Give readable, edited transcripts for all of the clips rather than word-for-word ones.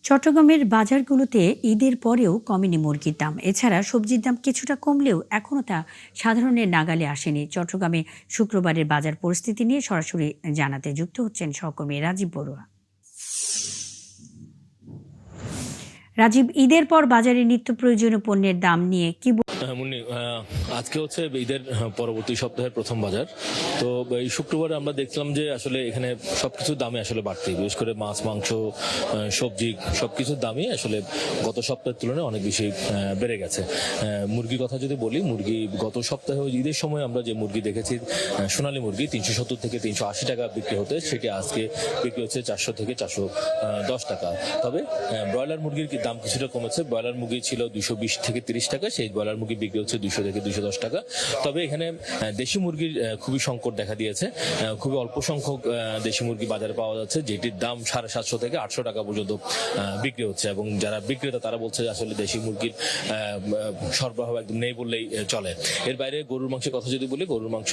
চট্টগ্রামের বাজারগুলোতে ঈদের পরেও কমেনি মুরগির দাম। এছাড়া সবজির দাম কিছুটা কমলেও এখনও তা সাধারণের নাগালে আসেনি। চট্টগ্রামে শুক্রবারের বাজার পরিস্থিতি নিয়ে সরাসরি জানাতে যুক্ত হচ্ছেন সহকর্মী রাজীব বড়ুয়া। রাজীব, ঈদের পর বাজারে নিত্য প্রয়োজনীয় পণ্যের দাম নিয়ে কি মুন্নি, আজকে হচ্ছে ঈদের পরবর্তী সপ্তাহের প্রথম বাজার। তো এই শুক্রবার আমরা দেখলাম যে আসলে এখানে সবকিছুর দামে আসলে বাড়তি, বিশেষ করে মাছ, মাংস, সবজি সবকিছুর দামই আসলে গত সপ্তাহের তুলনায় অনেক বেশি বেড়ে গেছে। মুরগির কথা যদি বলি, মুরগি গত সপ্তাহে ঈদের সময় আমরা যে মুরগি দেখেছি, সোনালী মুরগি 370 থেকে 380 টাকা বিক্রি হতে, সেটি আজকে বিক্রি হচ্ছে 400 থেকে 410 টাকা। তবে ব্রয়লার মুরগির দাম কিছুটা কমেছে। ব্রয়লার মুরগি ছিল 220 থেকে 30 টাকা, সেই ব্রয়লার মুরগি বিক্রি হচ্ছে 200 থেকে 210 টাকা। তবে এখানে দেশি মুরগির খুবই সংকট দেখা দিয়েছে। খুবই অল্প সংখ্যক দেশি মুরগি বাজারে পাওয়া যাচ্ছে, যেটির দাম 750 থেকে 800 টাকা পর্যন্ত বিক্রি হচ্ছে। এবং যারা বিক্রেতা তারা বলছে আসলে দেশি মুরগির সরবরাহ একদম নেই বললেই চলে। এর বাইরে গরুর মাংসের কথা যদি বলি, গরুর মাংস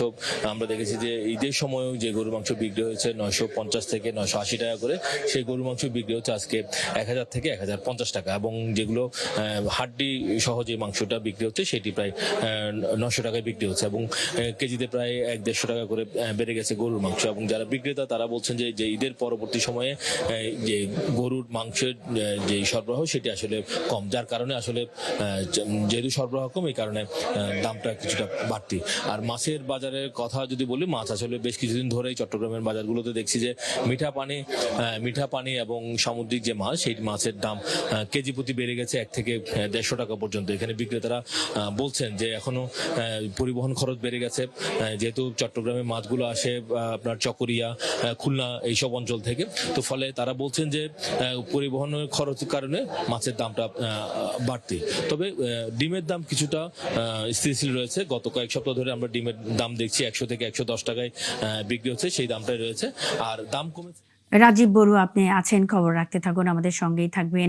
আমরা দেখেছি যে ঈদের সময়ও যে গরুর মাংস বিক্রি হয়েছে 950 থেকে 980 টাকা করে, সেই গরুর মাংস বিক্রি হচ্ছে আজকে 1000 থেকে 1050 টাকা। এবং যেগুলো হাড্ডি সহ যে মাংসটা বিক্রি হচ্ছে সেটি প্রায় 900 টাকায় বিক্রি হচ্ছে। এবং কেজিতে প্রায় 150 টাকা করে বেড়ে গেছে গরুর মাংস। এবং যারা বিক্রেতা তারা বলছেন যে ঈদের পরবর্তী সময়ে যে গরুর মাংসের যে সরবরাহ সেটি আসলে কম, যার কারণে আসলে যেহেতু সরবরাহ কম, এই কারণে দামটা কিছুটা বাড়তি। আর মাছের বাজারের কথা যদি বলি, মাছ আসলে বেশ কিছুদিন ধরেই চট্টগ্রামের বাজারগুলোতে দেখছি যে মিঠা পানি এবং সামুদ্রিক যে মাছ, সেই মাছের দাম কেজি প্রতি বেড়ে গেছে 1 থেকে 150 টাকা পর্যন্ত। এখানে বিক্রেতারা বলছেন যে এখনো পরিবহন খরচ বেড়ে গেছে, যেহেতু চট্টগ্রামে মাছগুলো আসে আপনার চকরিয়া, খুলনা এইসব অঞ্চল থেকে। তো ফলে তারা বলছেন যে পরিবহনের খরচের কারণে মাছের দামটা বাড়তি। তবে ডিমের দাম কিছুটা স্থিতিশীল রয়েছে। গত কয়েক সপ্তাহ ধরে আমরা ডিমের দাম দেখছি 100 থেকে 110 টাকায় বিক্রি হচ্ছে, সেই দামটাই রয়েছে। আর দাম কমেছে। রাজীব বড়ুয়া, আপনি আছেন, খবর রাখতে থাকুন, আমাদের সঙ্গেই থাকবেন।